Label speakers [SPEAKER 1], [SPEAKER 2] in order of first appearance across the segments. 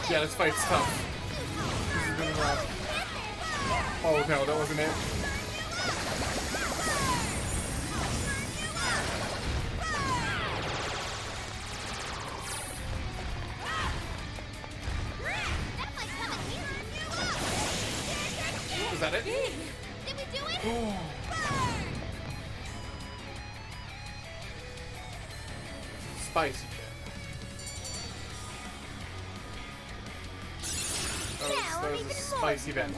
[SPEAKER 1] Yeah, this fight's tough. This is really rough. Oh no, that wasn't it. Is that it?
[SPEAKER 2] Did we do it?
[SPEAKER 1] Oh. Spicy shit. That was a spicy bit.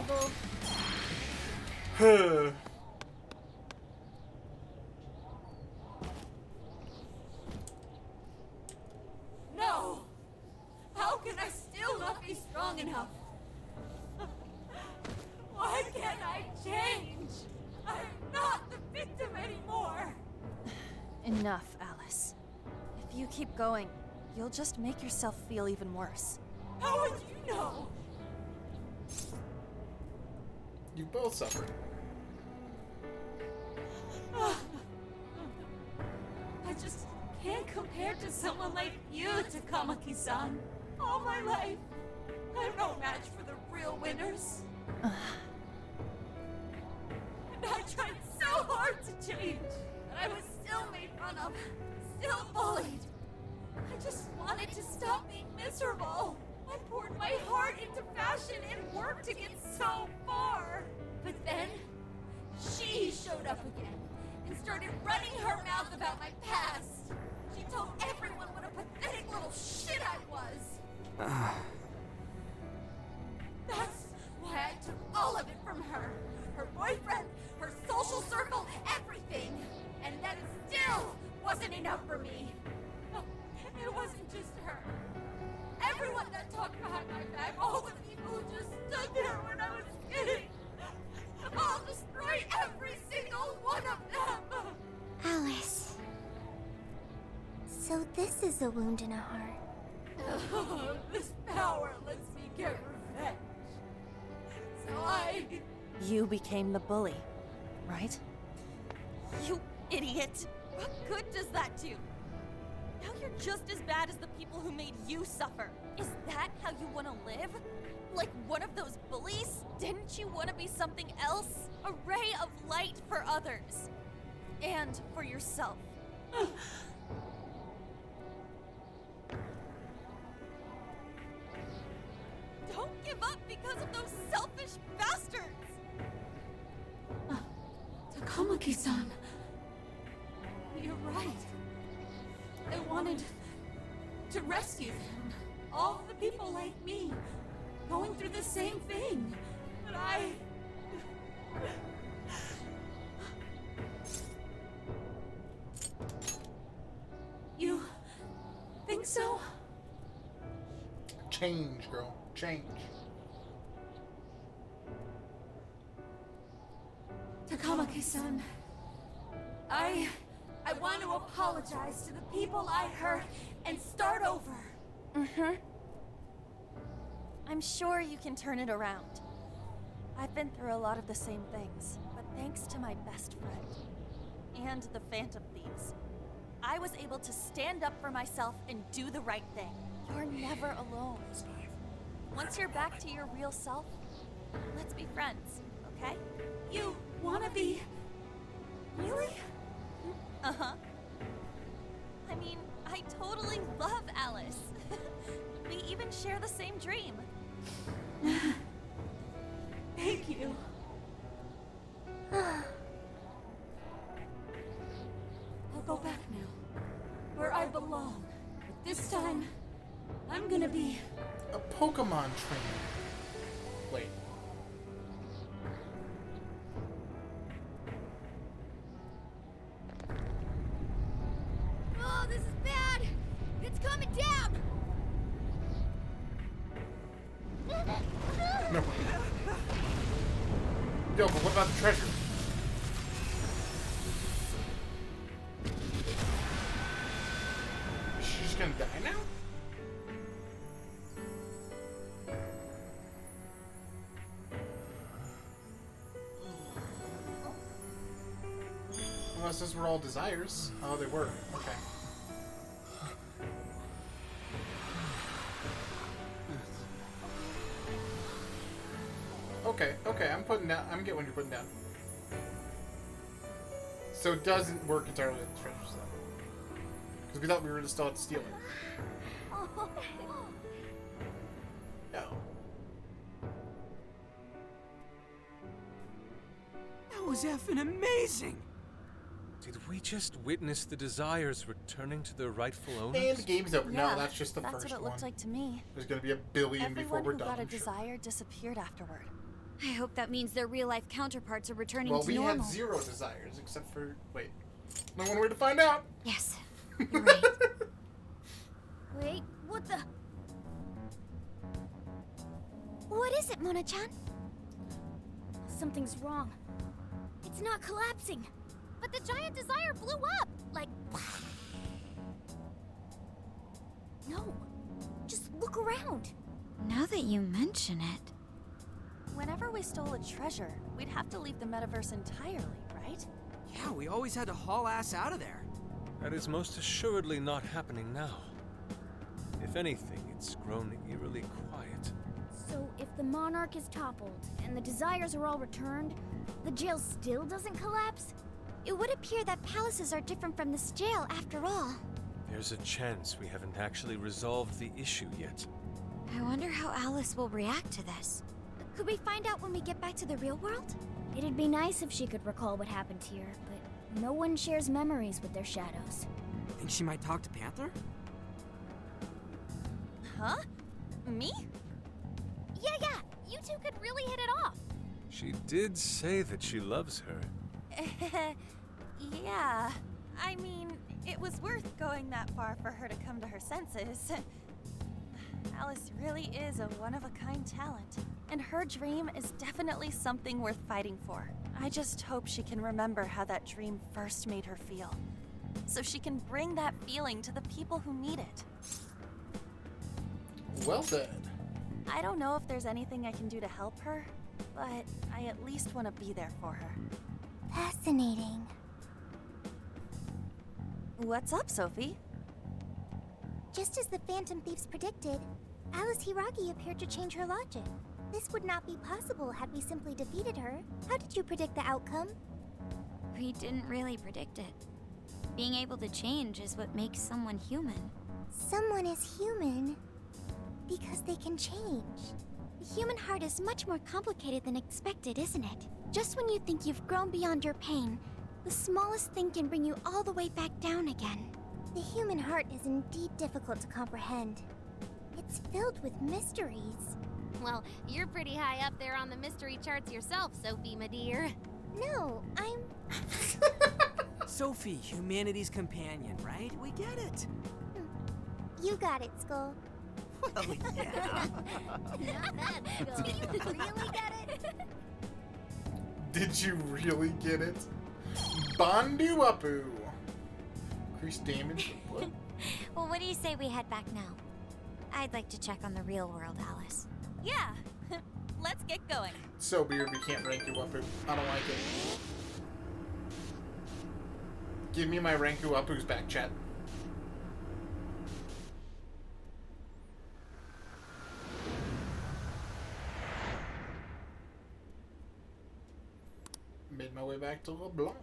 [SPEAKER 3] No! How can I still not be strong enough? Why can't I change? I'm not the victim anymore!
[SPEAKER 4] Enough, Alice. If you keep going, you'll just make yourself feel even worse.
[SPEAKER 3] How would you know?
[SPEAKER 1] You both suffered.
[SPEAKER 3] I just can't compare to someone like you, Takamaki-san. All my life, I'm no match for the real winners. And I tried so hard to change, but I was still made fun of, still bullied. I just wanted to stop being miserable. I poured my heart into fashion and worked to get so far. But then, she showed up again and started running her mouth about my past. She told everyone what a pathetic little shit I was. That's why I took all of it from her. Her boyfriend, her social circle, everything. And that still wasn't enough for me. It wasn't just her. Everyone that talked behind my back, all the people who just stood there when I was kidding. I'll destroy every single one of them.
[SPEAKER 2] Alice. So this is a wound in a heart.
[SPEAKER 3] Oh, this power lets me get revenge. So
[SPEAKER 4] You became the bully, right? You idiot! What good does that do? Now you're just as bad as the people who made you suffer. Is that how you want to live? Like one of those bullies? Didn't you want to be something else? A ray of light for others. And for yourself. Don't give up because of those selfish bastards!
[SPEAKER 3] Takamaki-san. You're right. I wanted to rescue them. All the people like me, going through the same thing. But I... You think so?
[SPEAKER 1] Change, girl. Change.
[SPEAKER 3] Takamaki-san, I want to apologize to the people I hurt and start over.
[SPEAKER 4] Mm-hmm. I'm sure you can turn it around. I've been through a lot of the same things, but thanks to my best friend and the Phantom Thieves, I was able to stand up for myself and do the right thing. You're never alone. Once you're back to your real self, let's be friends, okay?
[SPEAKER 3] You wanna be... Really?
[SPEAKER 4] Uh-huh. I mean, I totally love Alice. We even share the same dream.
[SPEAKER 3] Thank you. I'll go back now, where I belong. But this time, I'm gonna be...
[SPEAKER 1] A Pokemon trainer. Wait.
[SPEAKER 2] Oh, this is bad! It's coming down!
[SPEAKER 1] No. Yo, but what about the treasure? Is she just gonna die now? Unless those were all desires. Oh, they were. Okay. Okay, okay, I'm putting down. I'm getting what you're putting down. So it doesn't work entirely with the treasure stuff. Because we thought we were just still have to steal it. No.
[SPEAKER 5] That was effing amazing!
[SPEAKER 6] Did we just witness the Desires returning to their rightful owners?
[SPEAKER 1] And the game's over.
[SPEAKER 4] Yeah,
[SPEAKER 1] No, that's just the
[SPEAKER 4] that's
[SPEAKER 1] first
[SPEAKER 4] what it
[SPEAKER 1] one.
[SPEAKER 4] looked like to me.
[SPEAKER 1] There's gonna be a billion before
[SPEAKER 4] Everyone
[SPEAKER 1] we're
[SPEAKER 4] who
[SPEAKER 1] done.
[SPEAKER 4] got a
[SPEAKER 1] I'm sure.
[SPEAKER 4] desire disappeared afterward.
[SPEAKER 2] I hope that means their real-life counterparts are returning
[SPEAKER 1] Well,
[SPEAKER 2] to
[SPEAKER 1] we
[SPEAKER 2] normal.
[SPEAKER 1] had 0 desires, except for... Wait. Only one way to find out.
[SPEAKER 2] Yes, you're right. Wait, what the... What is it, Mona-chan? Something's wrong. It's not collapsing. But the giant desire blew up! Like... No. Just look around.
[SPEAKER 7] Now that you mention it...
[SPEAKER 4] Whenever we stole a treasure, we'd have to leave the metaverse entirely, right?
[SPEAKER 5] Yeah, we always had to haul ass out of there.
[SPEAKER 6] That is most assuredly not happening now. If anything, it's grown eerily quiet.
[SPEAKER 2] So if the monarch is toppled and the desires are all returned, the jail still doesn't collapse? It would appear that palaces are different from this jail after all.
[SPEAKER 6] There's a chance we haven't actually resolved the issue yet.
[SPEAKER 7] I wonder how Alice will react to this.
[SPEAKER 2] Could we find out when we get back to the real world? It'd be nice if she could recall what happened here, but no one shares memories with their shadows.
[SPEAKER 5] Think she might talk to Panther?
[SPEAKER 4] Huh? Me?
[SPEAKER 2] Yeah, you two could really hit it off.
[SPEAKER 6] She did say that she loves her.
[SPEAKER 4] Yeah. I mean, it was worth going that far for her to come to her senses. Alice really is a one-of-a-kind talent, and her dream is definitely something worth fighting for. I just hope she can remember how that dream first made her feel, so she can bring that feeling to the people who need it.
[SPEAKER 1] Well said.
[SPEAKER 4] I don't know if there's anything I can do to help her, but I at least want to be there for her.
[SPEAKER 2] Fascinating.
[SPEAKER 4] What's up, Sophie?
[SPEAKER 2] Just as the Phantom Thieves predicted, Alice Hiragi appeared to change her logic. This would not be possible had we simply defeated her. How did you predict the outcome?
[SPEAKER 7] We didn't really predict it. Being able to change is what makes someone human.
[SPEAKER 2] Someone is human because they can change. The human heart is much more complicated than expected, isn't it? Just when you think you've grown beyond your pain, the smallest thing can bring you all the way back down again. The human heart is indeed difficult to comprehend. It's filled with mysteries.
[SPEAKER 8] Well, you're pretty high up there on the mystery charts yourself, Sophie, my dear.
[SPEAKER 2] No, I'm...
[SPEAKER 5] Sophie, humanity's companion, right? We get it.
[SPEAKER 2] You got it, Skull.
[SPEAKER 5] Well, yeah.
[SPEAKER 8] Not bad, Skull.
[SPEAKER 2] Do you really get it?
[SPEAKER 1] Did you really get it? Bandu Apu. Increased damage. What?
[SPEAKER 7] Well, what do you say we head back now? I'd like to check on the real world, Alice.
[SPEAKER 4] Yeah, let's get going.
[SPEAKER 1] So weird we can't rank you Apu. I don't like it. Give me my Ranku Apu's back, chat. Made my way back to LeBlanc.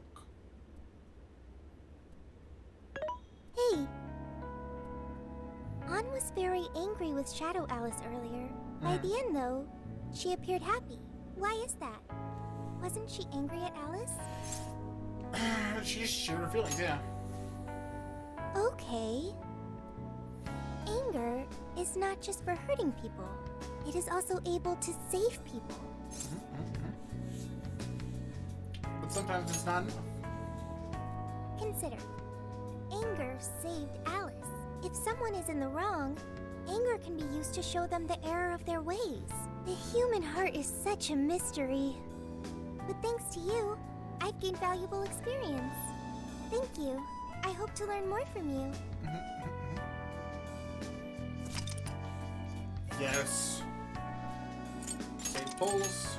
[SPEAKER 2] Hey. Ann was very angry with Shadow Alice earlier. By the end, though, she appeared happy. Why is that? Wasn't she angry at Alice?
[SPEAKER 1] She just shared her feelings, yeah.
[SPEAKER 2] Okay. Anger is not just for hurting people. It is also able to save people.
[SPEAKER 1] But sometimes it's not enough.
[SPEAKER 2] Consider. Anger saved Alice. If someone is in the wrong, anger can be used to show them the error of their ways. The human heart is such a mystery. But thanks to you, I've gained valuable experience. Thank you. I hope to learn more from you.
[SPEAKER 1] Yes. Save pulls.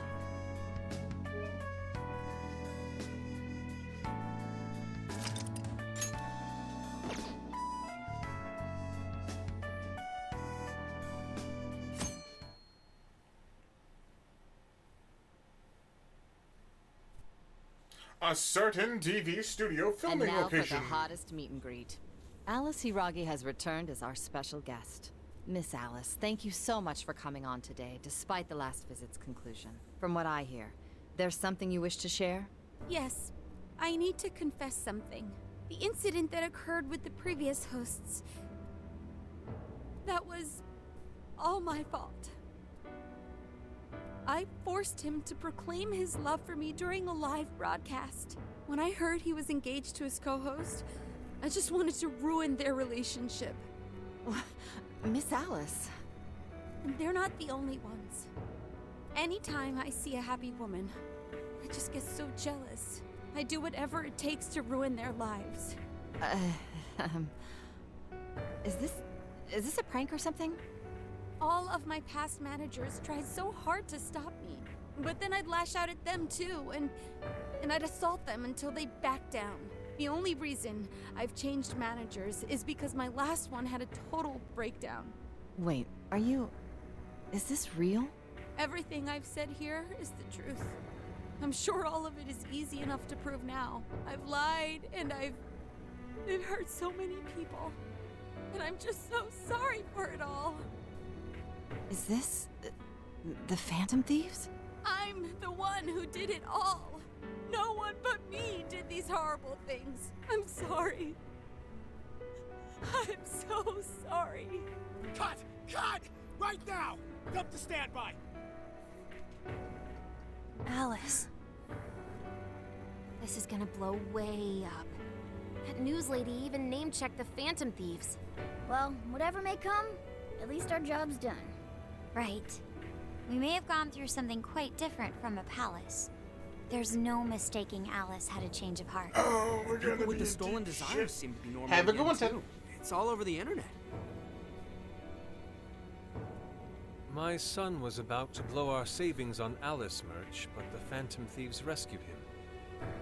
[SPEAKER 1] a certain TV studio
[SPEAKER 9] And
[SPEAKER 1] filming
[SPEAKER 9] now
[SPEAKER 1] location.
[SPEAKER 9] for the hottest meet and greet. Alice Hiragi has returned as our special guest. Miss Alice, thank you so much for coming on today, despite the last visit's conclusion. From what I hear, there's something you wish to share?
[SPEAKER 3] Yes, I need to confess something. The incident that occurred with the previous hosts. That was all my fault. I forced him to proclaim his love for me during a live broadcast. When I heard he was engaged to his co-host, I just wanted to ruin their relationship.
[SPEAKER 9] Miss Alice.
[SPEAKER 3] And they're not the only ones. Anytime I see a happy woman, I just get so jealous. I do whatever it takes to ruin their lives.
[SPEAKER 9] Is this a prank or something?
[SPEAKER 3] All of my past managers tried so hard to stop me. But then I'd lash out at them too, and I'd assault them until they backed down. The only reason I've changed managers is because my last one had a total breakdown.
[SPEAKER 9] Wait, is this real?
[SPEAKER 3] Everything I've said here is the truth. I'm sure all of it is easy enough to prove now. I've lied, and I've hurt so many people. And I'm just so sorry for it all.
[SPEAKER 9] Is this the Phantom Thieves?
[SPEAKER 3] I'm the one who did it all. No one but me did these horrible things. I'm sorry. I'm so sorry.
[SPEAKER 10] Cut! Cut! Right now! Jump to standby!
[SPEAKER 8] Alice. This is gonna blow way up. That news lady even name-checked the Phantom Thieves.
[SPEAKER 2] Well, whatever may come, at least our job's done.
[SPEAKER 7] Right. We may have gone through something quite different from a palace. There's no mistaking Alice had a change of heart.
[SPEAKER 1] Oh, we're gonna
[SPEAKER 5] People with
[SPEAKER 1] be
[SPEAKER 5] the stolen
[SPEAKER 1] deep
[SPEAKER 5] desires
[SPEAKER 1] shit.
[SPEAKER 5] seem to be normal.
[SPEAKER 1] Have a good
[SPEAKER 5] again,
[SPEAKER 1] one, Ted.
[SPEAKER 5] too. It's all over the internet.
[SPEAKER 6] My son was about to blow our savings on Alice merch, but the Phantom Thieves rescued him.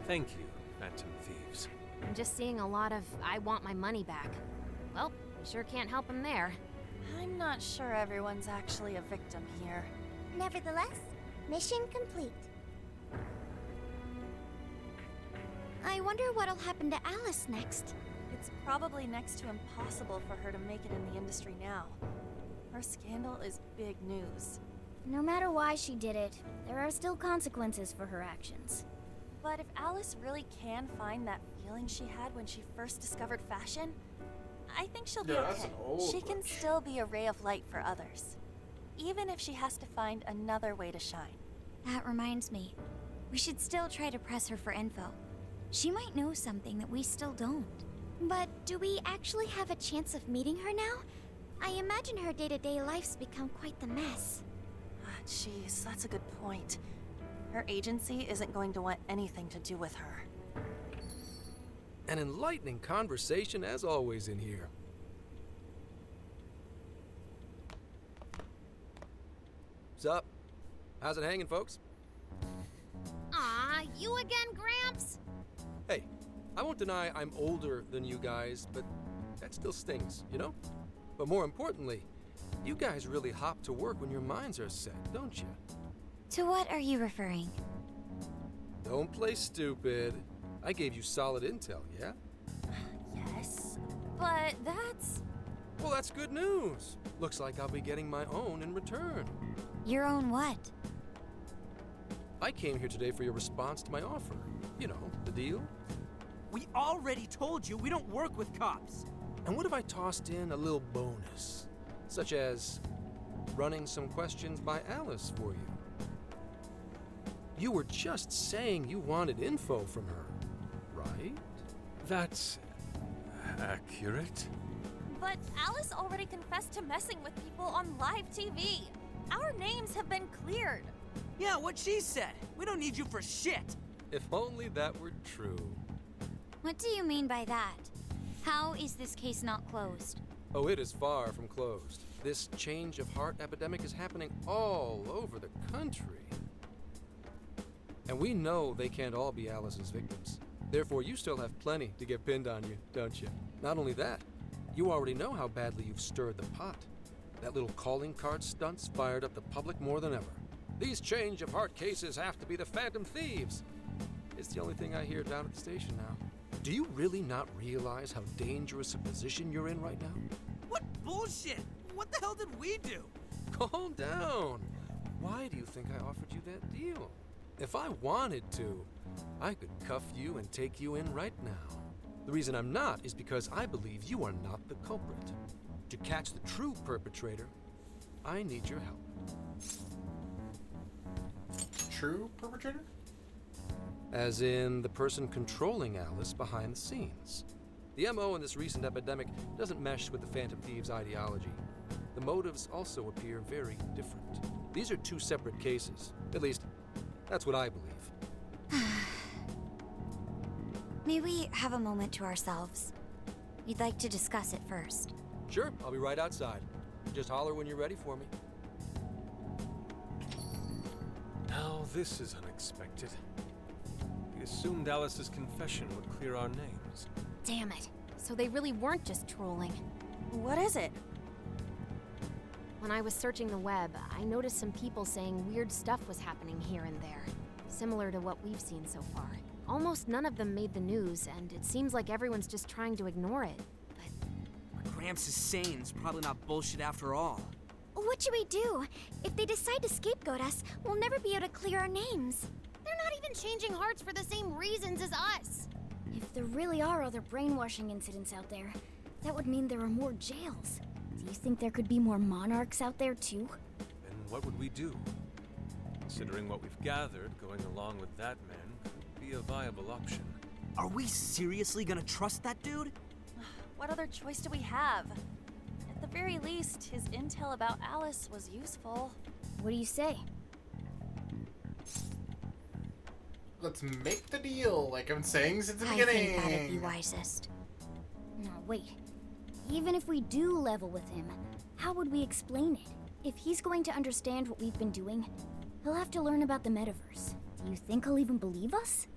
[SPEAKER 6] Thank you, Phantom Thieves.
[SPEAKER 8] I'm just seeing a lot of I want my money back. Well, we sure can't help him there.
[SPEAKER 4] I'm not sure everyone's actually a victim here.
[SPEAKER 2] Nevertheless, mission complete.
[SPEAKER 7] I wonder what'll happen to Alice next.
[SPEAKER 4] It's probably next to impossible for her to make it in the industry now. Her scandal is big news.
[SPEAKER 2] No matter why she did it, there are still consequences for her actions.
[SPEAKER 4] But if Alice really can find that feeling she had when she first discovered fashion, I think she'll be
[SPEAKER 1] Yeah, that's
[SPEAKER 4] okay.
[SPEAKER 1] an old
[SPEAKER 4] She can
[SPEAKER 1] witch.
[SPEAKER 4] still be a ray of light for others, even if she has to find another way to shine.
[SPEAKER 7] That reminds me. We should still try to press her for info. She might know something that we still don't.
[SPEAKER 2] But do we actually have a chance of meeting her now? I imagine her day-to-day life's become quite the mess.
[SPEAKER 4] Jeez, that's a good point. Her agency isn't going to want anything to do with her.
[SPEAKER 11] An enlightening conversation as always in here. Sup? How's it hanging, folks?
[SPEAKER 8] Aw, you again, Gramps?
[SPEAKER 11] Hey, I won't deny I'm older than you guys, but that still stings, you know? But more importantly, you guys really hop to work when your minds are set, don't you?
[SPEAKER 7] To what are you referring?
[SPEAKER 11] Don't play stupid. I gave you solid intel, yeah?
[SPEAKER 4] Yes, but that's...
[SPEAKER 11] Well, that's good news. Looks like I'll be getting my own in return.
[SPEAKER 7] Your own what?
[SPEAKER 11] I came here today for your response to my offer. You know, the deal.
[SPEAKER 5] We already told you we don't work with cops.
[SPEAKER 11] And what if I tossed in a little bonus? Such as running some questions by Alice for you. You were just saying you wanted info from her, right?
[SPEAKER 6] That's accurate.
[SPEAKER 4] But Alice already confessed to messing with people on live TV. Our names have been cleared.
[SPEAKER 5] Yeah, what she said. We don't need you for shit.
[SPEAKER 11] If only that were true.
[SPEAKER 7] What do you mean by that? How is this case not closed?
[SPEAKER 11] Oh, it is far from closed. This change of heart epidemic is happening all over the country. And we know they can't all be Alice's victims. Therefore, you still have plenty to get pinned on you, don't you? Not only that, you already know how badly you've stirred the pot. That little calling card stunt's fired up the public more than ever. These change of heart cases have to be the Phantom Thieves. It's the only thing I hear down at the station now. Do you really not realize how dangerous a position you're in right now?
[SPEAKER 5] What bullshit? What the hell did we do?
[SPEAKER 11] Calm down. Why do you think I offered you that deal? If I wanted to, I could cuff you and take you in right now. The reason I'm not is because I believe you are not the culprit. To catch the true perpetrator, I need your help.
[SPEAKER 1] True perpetrator?
[SPEAKER 11] As in the person controlling Alice behind the scenes. The MO in this recent epidemic doesn't mesh with the Phantom Thieves' ideology. The motives also appear very different. These are two separate cases. At least, that's what I believe.
[SPEAKER 7] May we have a moment to ourselves? We'd like to discuss it first.
[SPEAKER 11] Sure, I'll be right outside. Just holler when you're ready for me.
[SPEAKER 6] Now this is unexpected. We assumed Alice's confession would clear our names.
[SPEAKER 8] Damn it. So they really weren't just trolling.
[SPEAKER 4] What is it?
[SPEAKER 8] When I was searching the web, I noticed some people saying weird stuff was happening here and there, similar to what we've seen so far. Almost none of them made the news, and it seems like everyone's just trying to ignore it.
[SPEAKER 5] What Gramps is saying is probably not bullshit after all.
[SPEAKER 2] What should we do? If they decide to scapegoat us, we'll never be able to clear our names.
[SPEAKER 8] They're not even changing hearts for the same reasons as us.
[SPEAKER 12] If there really are other brainwashing incidents out there, that would mean there are more jails. Do you think there could be more monarchs out there too?
[SPEAKER 6] Then what would we do? Considering what we've gathered, going along with that man could be a viable option.
[SPEAKER 5] Are we seriously gonna trust that dude?
[SPEAKER 4] What other choice do we have? At the very least, his intel about Alice was useful.
[SPEAKER 12] What do you say?
[SPEAKER 1] Let's make the deal, like I've been saying since the
[SPEAKER 7] I
[SPEAKER 1] beginning.
[SPEAKER 7] think that'd be wisest.
[SPEAKER 12] No, wait. Even if we do level with him, how would we explain it? If he's going to understand what we've been doing, he'll have to learn about the metaverse. Do you think he'll even believe us?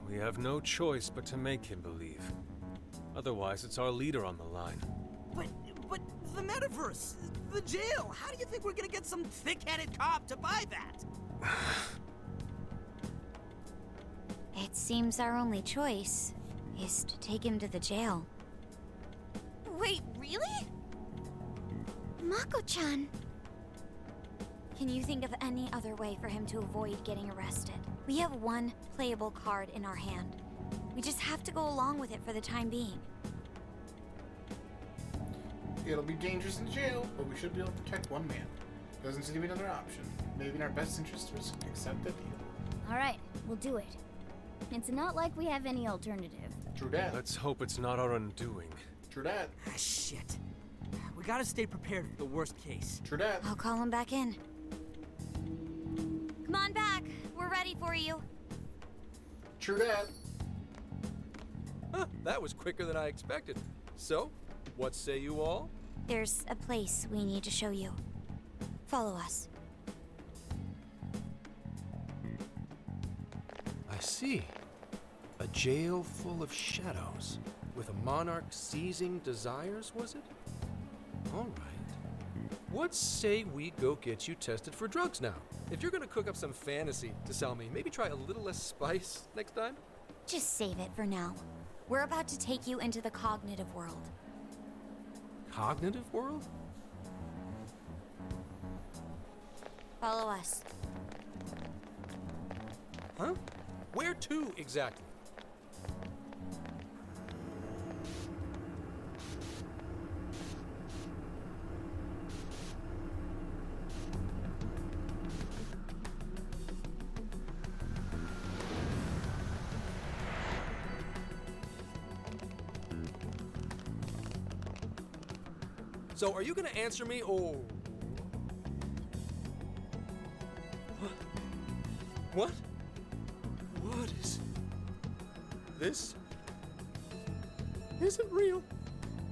[SPEAKER 6] We have no choice but to make him believe. Otherwise, it's our leader on the line.
[SPEAKER 5] But the metaverse, the jail, how do you think we're gonna get some thick-headed cop to buy that?
[SPEAKER 7] It seems our only choice is to take him to the jail.
[SPEAKER 4] Wait, really?
[SPEAKER 2] Mako-chan!
[SPEAKER 7] Can you think of any other way for him to avoid getting arrested? We have one playable card in our hand. We just have to go along with it for the time being.
[SPEAKER 1] It'll be dangerous in jail, but we should be able to protect one man. Doesn't seem to be another option. Maybe in our best interest to accept the deal.
[SPEAKER 12] Alright, we'll do it. It's not like we have any alternative.
[SPEAKER 1] True that.
[SPEAKER 6] Let's hope it's not our undoing.
[SPEAKER 1] True that.
[SPEAKER 5] Ah, shit. We gotta stay prepared for the worst case.
[SPEAKER 1] True that.
[SPEAKER 7] I'll call him back in. Come on back. We're ready for you.
[SPEAKER 1] True that.
[SPEAKER 11] Huh, that was quicker than I expected. So, what say you all?
[SPEAKER 7] There's a place we need to show you. Follow us.
[SPEAKER 11] I see. A jail full of shadows. With a monarch seizing desires, was it? All right. What say we go get you tested for drugs now? If you're gonna cook up some fantasy to sell me, maybe try a little less spice next time?
[SPEAKER 7] Just save it for now. We're about to take you into the cognitive world.
[SPEAKER 11] Cognitive world?
[SPEAKER 7] Follow us.
[SPEAKER 11] Huh? Where to exactly? So, are you gonna answer me, or... What? What is... This... isn't real.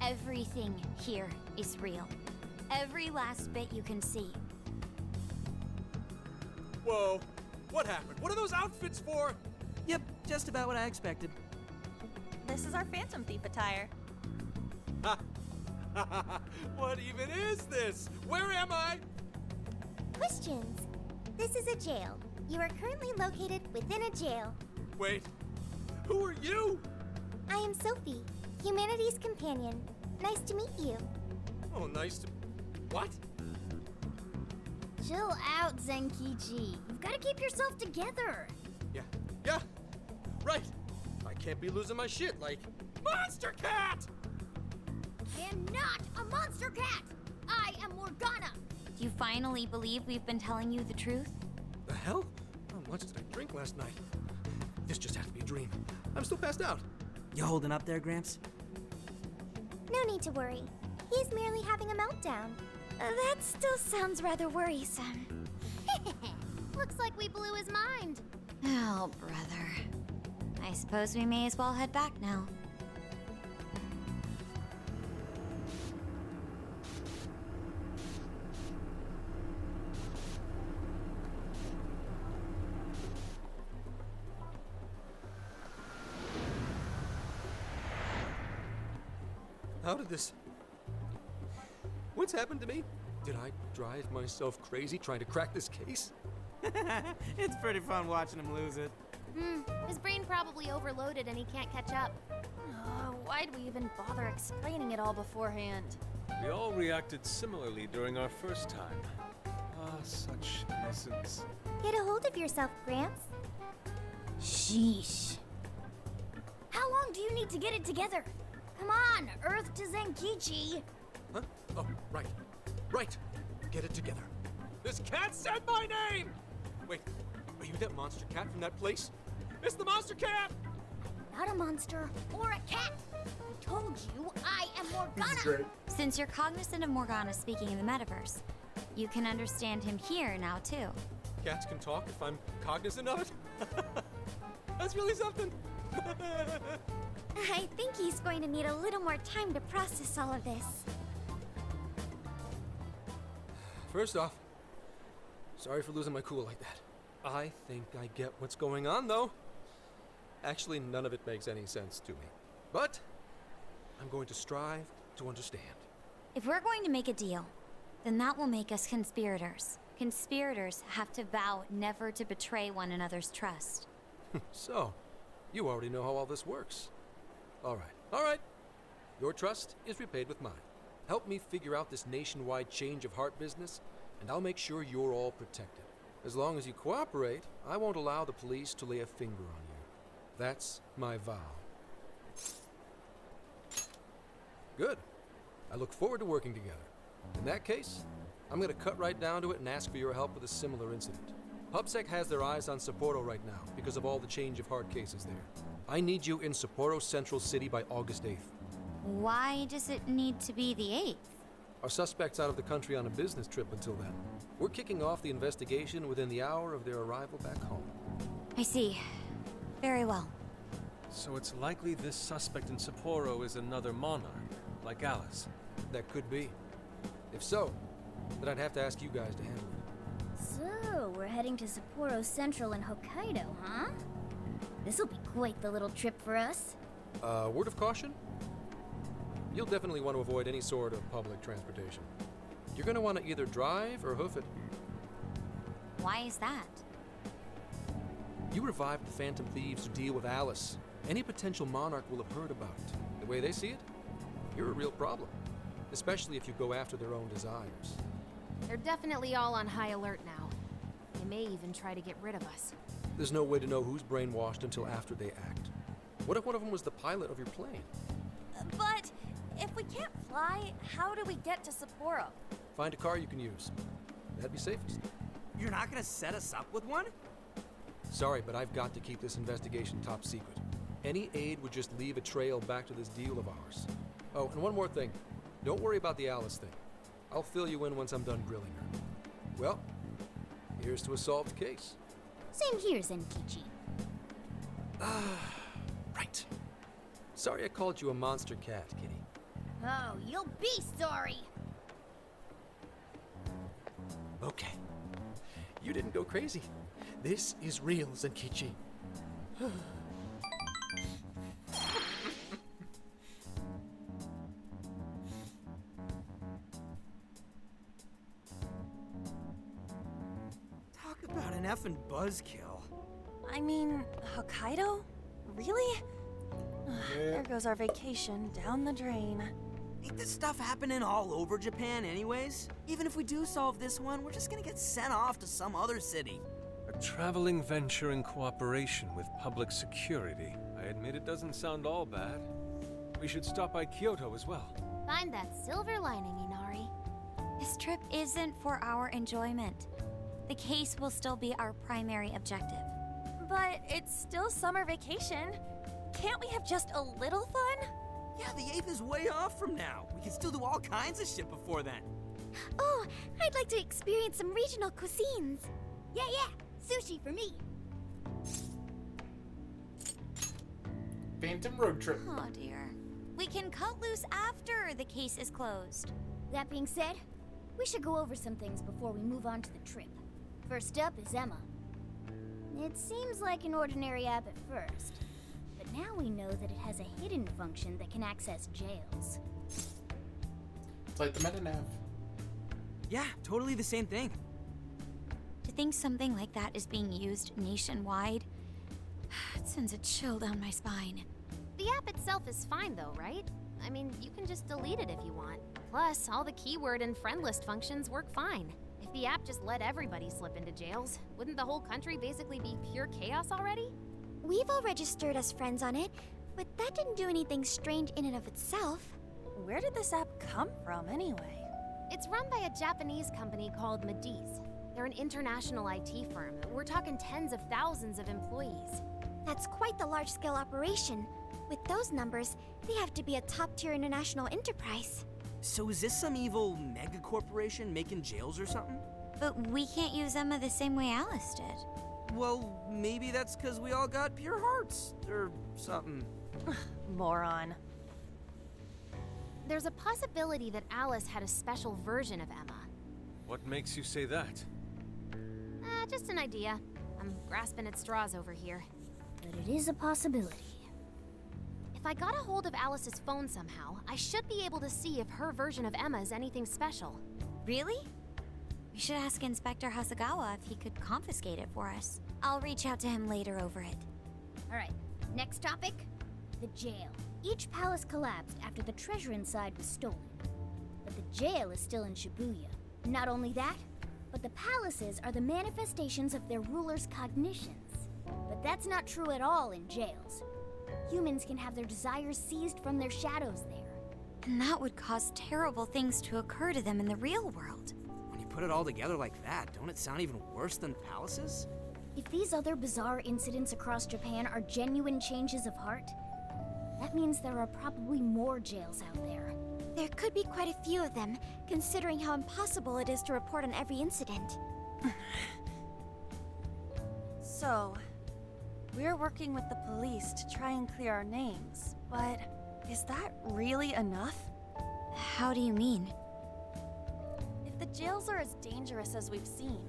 [SPEAKER 7] Everything here is real. Every last bit you can see.
[SPEAKER 11] Whoa. What happened? What are those outfits for?
[SPEAKER 5] Yep, just about what I expected.
[SPEAKER 4] This is our Phantom Thief attire.
[SPEAKER 11] Ha! What even is this? Where am I?
[SPEAKER 2] Questions. This is a jail. You are currently located within a jail.
[SPEAKER 11] Wait, who are you?
[SPEAKER 2] I am Sophie, humanity's companion. Nice to meet you.
[SPEAKER 11] Oh, nice to... What?
[SPEAKER 12] Chill out, Zenkichi. You've got to keep yourself together.
[SPEAKER 11] Yeah, right. I can't be losing my shit like... Monster Cat!
[SPEAKER 12] I am not a monster cat! I am Morgana!
[SPEAKER 7] Do you finally believe we've been telling you the truth?
[SPEAKER 11] The hell? How much did I drink last night? This just has to be a dream. I'm still passed out.
[SPEAKER 5] You holding up there, Gramps?
[SPEAKER 2] No need to worry. He's merely having a meltdown.
[SPEAKER 7] That still sounds rather worrisome.
[SPEAKER 12] Looks like we blew his mind.
[SPEAKER 7] Oh, brother. I suppose we may as well head back now.
[SPEAKER 11] How did this... What's happened to me? Did I drive myself crazy trying to crack this case?
[SPEAKER 5] It's pretty fun watching him lose it.
[SPEAKER 8] His brain probably overloaded and he can't catch up. Why'd we even bother explaining it all beforehand?
[SPEAKER 6] We all reacted similarly during our first time. Ah, such innocence.
[SPEAKER 2] Get a hold of yourself, Gramps.
[SPEAKER 12] Sheesh. How long do you need to get it together? Come on, Earth to Zenkichi.
[SPEAKER 11] Huh? Oh, right. Right. Get it together. This cat said my name! Wait, are you that monster cat from that place? It's the monster cat!
[SPEAKER 12] Not a monster or a cat. I told you I am Morgana.
[SPEAKER 1] Great.
[SPEAKER 7] Since you're cognizant of Morgana speaking in the metaverse, you can understand him here now, too.
[SPEAKER 11] Cats can talk if I'm cognizant of it? That's really something.
[SPEAKER 2] I think he's going to need a little more time to process all of this.
[SPEAKER 11] First off, sorry for losing my cool like that. I think I get what's going on, though. Actually, none of it makes any sense to me. But I'm going to strive to understand.
[SPEAKER 7] If we're going to make a deal, then that will make us conspirators. Conspirators have to vow never to betray one another's trust.
[SPEAKER 11] So, you already know how all this works. All right. Your trust is repaid with mine. Help me figure out this nationwide change of heart business, and I'll make sure you're all protected. As long as you cooperate, I won't allow the police to lay a finger on you. That's my vow. Good. I look forward to working together. In that case, I'm going to cut right down to it and ask for your help with a similar incident. PubSec has their eyes on Sapporo right now because of all the change of heart cases there. I need you in Sapporo Central City by August 8th.
[SPEAKER 7] Why does it need to be the 8th?
[SPEAKER 11] Our suspect's out of the country on a business trip until then. We're kicking off the investigation within the hour of their arrival back home.
[SPEAKER 7] I see. Very well.
[SPEAKER 6] So it's likely this suspect in Sapporo is another monarch, like Alice.
[SPEAKER 11] That could be. If so, then I'd have to ask you guys to handle it.
[SPEAKER 12] So, we're heading to Sapporo Central in Hokkaido, huh? This'll be quite the little trip for us.
[SPEAKER 11] Word of caution? You'll definitely want to avoid any sort of public transportation. You're going to want to either drive or hoof it.
[SPEAKER 7] Why is that?
[SPEAKER 11] You revived the Phantom Thieves to deal with Alice. Any potential monarch will have heard about it. The way they see it, you're a real problem. Especially if you go after their own desires.
[SPEAKER 8] They're definitely all on high alert now. They may even try to get rid of us.
[SPEAKER 11] There's no way to know who's brainwashed until after they act. What if one of them was the pilot of your plane?
[SPEAKER 4] But if we can't fly, how do we get to Sapporo?
[SPEAKER 11] Find a car you can use. That'd be safest.
[SPEAKER 5] You're not gonna set us up with one?
[SPEAKER 11] Sorry, but I've got to keep this investigation top secret. Any aid would just leave a trail back to this deal of ours. Oh, and one more thing. Don't worry about the Alice thing. I'll fill you in once I'm done grilling her. Well, here's to a solved case.
[SPEAKER 12] Same here, Zenkichi.
[SPEAKER 11] Right. Sorry I called you a monster cat, kitty.
[SPEAKER 12] Oh, you'll be sorry!
[SPEAKER 11] Okay. You didn't go crazy. This is real, Zenkichi.
[SPEAKER 5] Talk about an effing buzzkill.
[SPEAKER 4] I mean, Hokkaido? Really?
[SPEAKER 1] Yeah.
[SPEAKER 4] There goes our vacation down the drain.
[SPEAKER 5] Ain't this stuff happening all over Japan anyways? Even if we do solve this one, we're just gonna get sent off to some other city.
[SPEAKER 6] A traveling venture in cooperation with public security. I admit it doesn't sound all bad. We should stop by Kyoto as well.
[SPEAKER 7] Find that silver lining, Inari. This trip isn't for our enjoyment. The case will still be our primary objective.
[SPEAKER 4] But it's still summer vacation. Can't we have just a little fun?
[SPEAKER 5] Yeah, the 8th is way off from now. We can still do all kinds of shit before then.
[SPEAKER 2] Oh, I'd like to experience some regional cuisines. Yeah, sushi for me.
[SPEAKER 1] Phantom road trip.
[SPEAKER 7] Oh dear. We can cut loose after the case is closed.
[SPEAKER 12] That being said, we should go over some things before we move on to the trip. First up is Emma. It seems like an ordinary app at first, but now we know that it has a hidden function that can access jails.
[SPEAKER 1] It's like the meta-nav.
[SPEAKER 5] Yeah, totally the same thing.
[SPEAKER 7] To think something like that is being used nationwide, it sends a chill down my spine.
[SPEAKER 8] The app itself is fine though, right? I mean, you can just delete it if you want. Plus, all the keyword and friend list functions work fine. If the app just let everybody slip into jails, wouldn't the whole country basically be pure chaos already?
[SPEAKER 2] We've all registered as friends on it, but that didn't do anything strange in and of itself.
[SPEAKER 4] Where did this app come from anyway?
[SPEAKER 8] It's run by a Japanese company called Mediz. They're an international IT firm. We're talking tens of thousands of employees.
[SPEAKER 2] That's quite the large-scale operation. With those numbers, they have to be a top-tier international enterprise.
[SPEAKER 5] So is this some evil mega corporation making jails or something?
[SPEAKER 7] But we can't use Emma the same way Alice did.
[SPEAKER 5] Well, maybe that's because we all got pure hearts, or something.
[SPEAKER 4] Moron.
[SPEAKER 8] There's a possibility that Alice had a special version of Emma.
[SPEAKER 6] What makes you say that?
[SPEAKER 8] Just an idea. I'm grasping at straws over here.
[SPEAKER 12] But it is a possibility.
[SPEAKER 8] If I got a hold of Alice's phone somehow, I should be able to see if her version of Emma is anything special.
[SPEAKER 7] Really? We should ask Inspector Hasagawa if he could confiscate it for us. I'll reach out to him later over it.
[SPEAKER 12] Alright, next topic, the jail. Each palace collapsed after the treasure inside was stolen. But the jail is still in Shibuya. Not only that, but the palaces are the manifestations of their rulers' cognitions. But that's not true at all in jails. Humans can have their desires seized from their shadows there.
[SPEAKER 7] And that would cause terrible things to occur to them in the real world.
[SPEAKER 5] When you put it all together like that, don't it sound even worse than palaces?
[SPEAKER 12] If these other bizarre incidents across Japan are genuine changes of heart, that means there are probably more jails out there.
[SPEAKER 2] There could be quite a few of them, considering how impossible it is to report on every incident.
[SPEAKER 4] So, we're working with the police to try and clear our names, but is that really enough?
[SPEAKER 7] How do you mean?
[SPEAKER 4] If the jails are as dangerous as we've seen,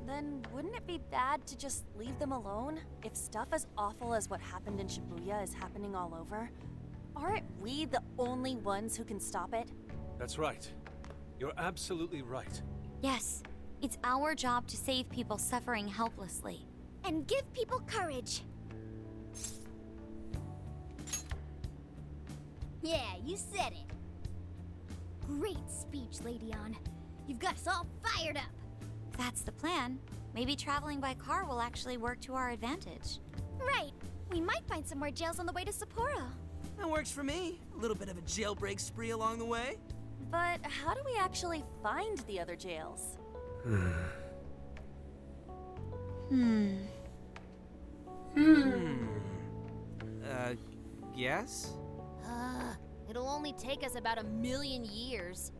[SPEAKER 4] then wouldn't it be bad to just leave them alone if stuff as awful as what happened in Shibuya is happening all over? Aren't we the only ones who can stop it?
[SPEAKER 6] That's right. You're absolutely right.
[SPEAKER 7] Yes, it's our job to save people suffering helplessly.
[SPEAKER 2] And give people courage.
[SPEAKER 12] Yeah, you said it. Great speech, Lady On. You've got us all fired up.
[SPEAKER 7] If that's the plan, maybe traveling by car will actually work to our advantage.
[SPEAKER 2] Right. We might find some more jails on the way to Sapporo.
[SPEAKER 5] That works for me. A little bit of a jailbreak spree along the way.
[SPEAKER 4] But how do we actually find the other jails?
[SPEAKER 5] Yes?
[SPEAKER 8] It'll only take us about 1,000,000 years.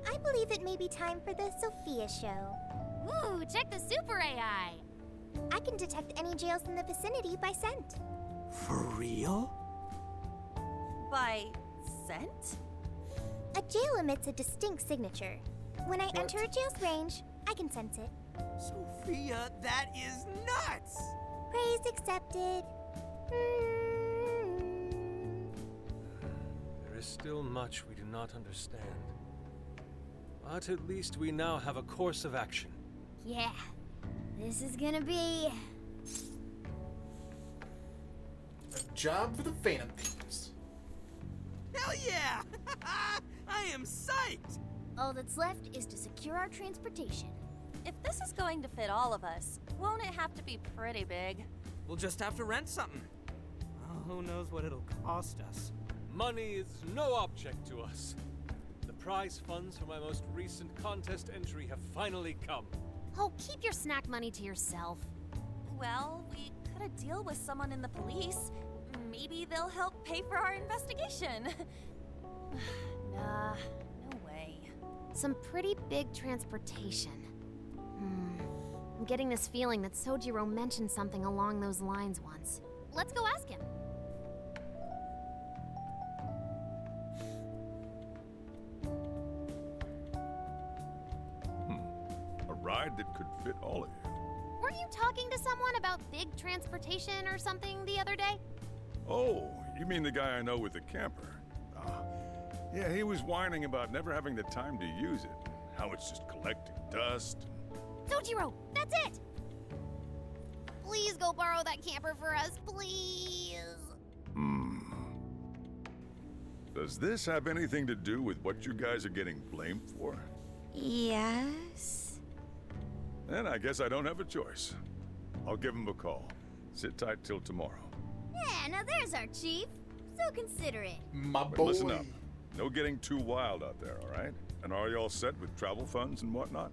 [SPEAKER 2] I believe it may be time for the Sophia show.
[SPEAKER 8] Ooh, check the super AI!
[SPEAKER 2] I can detect any jails in the vicinity by scent.
[SPEAKER 5] For real?
[SPEAKER 4] By scent?
[SPEAKER 2] A jail emits a distinct signature. When I enter a jail's range, I can sense it.
[SPEAKER 5] Sophia, that is nuts!
[SPEAKER 2] Praise accepted.
[SPEAKER 6] There is still much we do not understand. But at least we now have a course of action.
[SPEAKER 12] Yeah, this is gonna be
[SPEAKER 1] job for the Phantom Thieves.
[SPEAKER 5] Hell yeah! I am psyched!
[SPEAKER 12] All that's left is to secure our transportation.
[SPEAKER 4] If this is going to fit all of us, won't it have to be pretty big?
[SPEAKER 5] We'll just have to rent something. Oh, who knows what it'll cost us.
[SPEAKER 6] Money is no object to us. The prize funds for my most recent contest entry have finally come.
[SPEAKER 8] Oh, keep your snack money to yourself.
[SPEAKER 4] Well, we cut a deal with someone in the police. Maybe they'll help pay for our investigation. Nah, no way.
[SPEAKER 8] Some pretty big transportation. I'm getting this feeling that Sojiro mentioned something along those lines once. Let's go ask him.
[SPEAKER 13] A ride that could fit all of you.
[SPEAKER 8] Weren't you talking to someone about big transportation or something the other day?
[SPEAKER 13] Oh, you mean the guy I know with the camper? Yeah, he was whining about never having the time to use it. How it's just collecting dust.
[SPEAKER 8] Sojiro, that's it! Please go borrow that camper for us, please.
[SPEAKER 13] Does this have anything to do with what you guys are getting blamed for?
[SPEAKER 2] Yes.
[SPEAKER 13] Then I guess I don't have a choice. I'll give him a call. Sit tight till tomorrow.
[SPEAKER 12] Yeah, now there's our chief. So considerate.
[SPEAKER 1] My
[SPEAKER 13] But
[SPEAKER 1] boy.
[SPEAKER 13] listen up. No getting too wild out there, all right? And are you all set with travel funds and whatnot?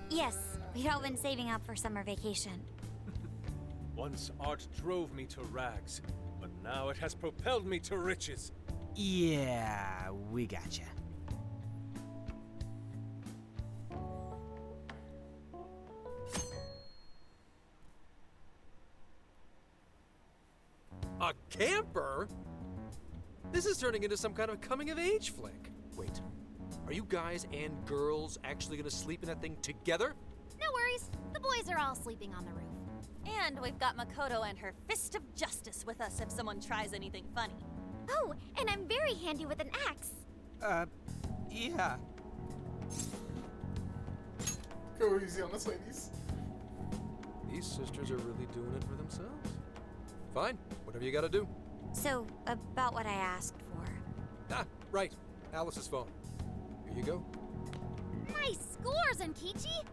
[SPEAKER 2] Yes, we'd all been saving up for summer vacation.
[SPEAKER 6] Once art drove me to rags, but now it has propelled me to riches.
[SPEAKER 5] Yeah, we gotcha.
[SPEAKER 11] A camper? This is turning into some kind of coming-of-age flick. Wait, are you guys and girls actually gonna sleep in that thing together?
[SPEAKER 8] No worries. The boys are all sleeping on the roof.
[SPEAKER 4] And we've got Makoto and her fist of justice with us if someone tries anything funny.
[SPEAKER 2] Oh, and I'm very handy with an axe.
[SPEAKER 5] Yeah.
[SPEAKER 1] Go easy on us, ladies.
[SPEAKER 11] These sisters are really doing it for themselves. Fine, whatever you gotta do.
[SPEAKER 2] So, about what I asked for.
[SPEAKER 11] Ah, right. Alice's phone. Here you go.
[SPEAKER 8] Nice scores, Enkichi!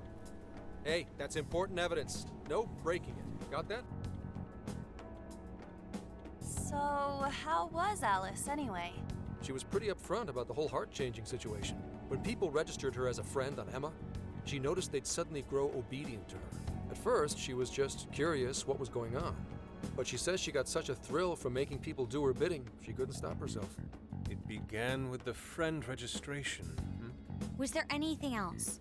[SPEAKER 11] Hey, that's important evidence. No breaking it. Got that?
[SPEAKER 4] So, how was Alice anyway?
[SPEAKER 11] She was pretty upfront about the whole heart-changing situation. When people registered her as a friend on Emma, she noticed they'd suddenly grow obedient to her. At first, she was just curious what was going on. But she says she got such a thrill from making people do her bidding, she couldn't stop herself.
[SPEAKER 6] It began with the friend registration.
[SPEAKER 2] Was there anything else?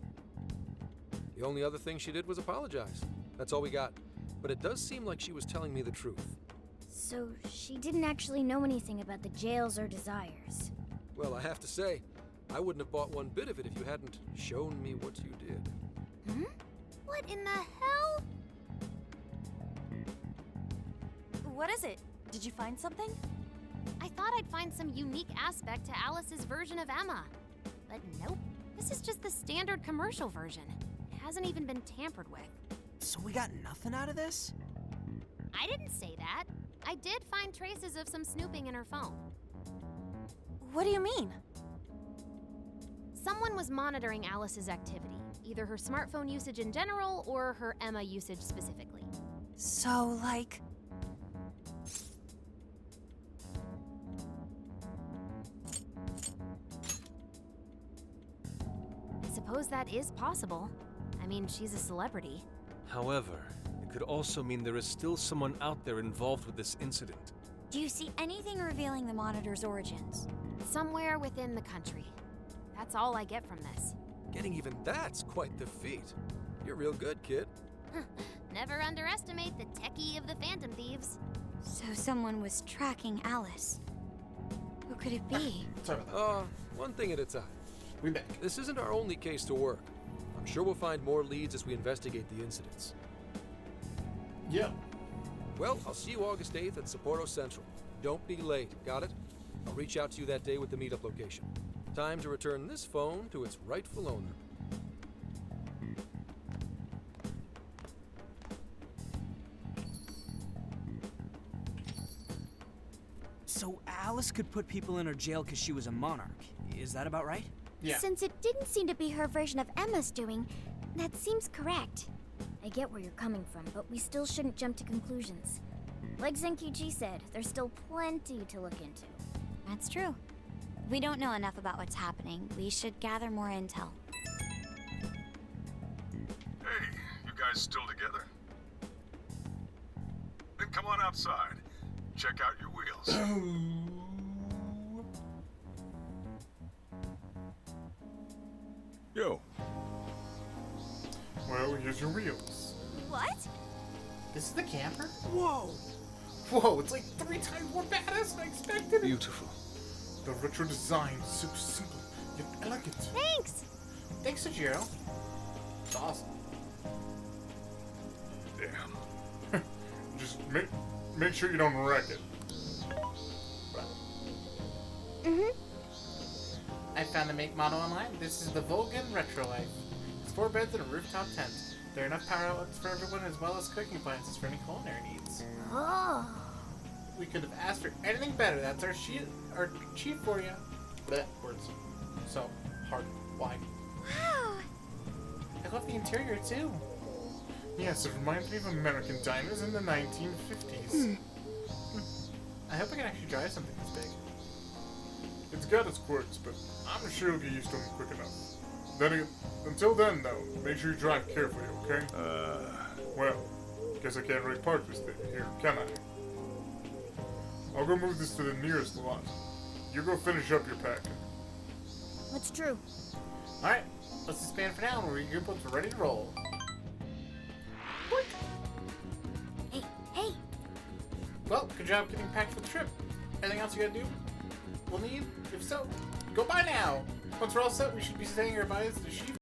[SPEAKER 11] The only other thing she did was apologize. That's all we got. But it does seem like she was telling me the truth.
[SPEAKER 12] So she didn't actually know anything about the jails or desires.
[SPEAKER 11] Well, I have to say, I wouldn't have bought one bit of it if you hadn't shown me what you did.
[SPEAKER 8] What in the hell?
[SPEAKER 4] What is it? Did you find something?
[SPEAKER 8] I thought I'd find some unique aspect to Alice's version of Emma. But nope. This is just the standard commercial version. It hasn't even been tampered with.
[SPEAKER 5] So we got nothing out of this?
[SPEAKER 8] I didn't say that. I did find traces of some snooping in her phone.
[SPEAKER 4] What do you mean?
[SPEAKER 8] Someone was monitoring Alice's activity, either her smartphone usage in general or her Emma usage specifically.
[SPEAKER 4] So, like...
[SPEAKER 8] I suppose that is possible. I mean, she's a celebrity.
[SPEAKER 6] However, it could also mean there is still someone out there involved with this incident.
[SPEAKER 2] Do you see anything revealing the Monitor's origins?
[SPEAKER 8] Somewhere within the country. That's all I get from this.
[SPEAKER 11] Getting even that's quite the feat. You're real good, kid.
[SPEAKER 8] Never underestimate the techie of the Phantom Thieves.
[SPEAKER 2] So someone was tracking Alice. Who could it be?
[SPEAKER 1] Sorry about that.
[SPEAKER 11] One thing at a time.
[SPEAKER 1] We back.
[SPEAKER 11] This isn't our only case to work. I'm sure we'll find more leads as we investigate the incidents.
[SPEAKER 1] Yeah.
[SPEAKER 11] Well, I'll see you August 8th at Sapporo Central. Don't be late, got it? I'll reach out to you that day with the meetup location. Time to return this phone to its rightful owner.
[SPEAKER 5] So Alice could put people in her jail because she was a monarch. Is that about right?
[SPEAKER 1] Yeah.
[SPEAKER 2] Since it didn't seem to be her version of Emma's doing, that seems correct.
[SPEAKER 12] I get where you're coming from, but we still shouldn't jump to conclusions. Like Zenkichi said, there's still plenty to look into.
[SPEAKER 7] That's true. We don't know enough about what's happening. We should gather more intel.
[SPEAKER 13] Hey, you guys still together? Then come on outside. Check out your wheels. Yo.
[SPEAKER 1] Well, here's your wheels.
[SPEAKER 2] What?
[SPEAKER 1] This is the camper?
[SPEAKER 5] Whoa!
[SPEAKER 1] Whoa, it's like 3 times more badass than I expected.
[SPEAKER 6] Beautiful.
[SPEAKER 1] The retro design is so simple yet elegant.
[SPEAKER 2] Thanks!
[SPEAKER 1] Thanks, Sajiro. It's awesome.
[SPEAKER 13] Damn.
[SPEAKER 1] Just make sure you don't wreck it. I found the make model online. This is the Volgan Retro Life. It's 4 beds and a rooftop tent. There are enough power outlets for everyone as well as cooking appliances for any culinary needs.
[SPEAKER 12] Oh.
[SPEAKER 1] We could have asked for anything better. That's our chief for you. Blech, words. So hard. Why?
[SPEAKER 2] Wow!
[SPEAKER 1] I love the interior too. Yes, it reminds me of American diners in the 1950s. I hope I can actually drive something this big. It's got its quirks, but I'm sure you'll get used to them quick enough. Then again, until then, though, make sure you drive carefully, okay? Well, guess I can't really park this thing here, can I? I'll go move this to the nearest lot. You go finish up your packing.
[SPEAKER 12] That's true.
[SPEAKER 1] Alright, let's disband for now and we're regroup once we're ready to roll.
[SPEAKER 12] Hey, hey!
[SPEAKER 1] Well, good job getting packed for the trip. Anything else you gotta do? We'll need? If so, go by now! Once we're all set, we should be saying our goodbyes to Chief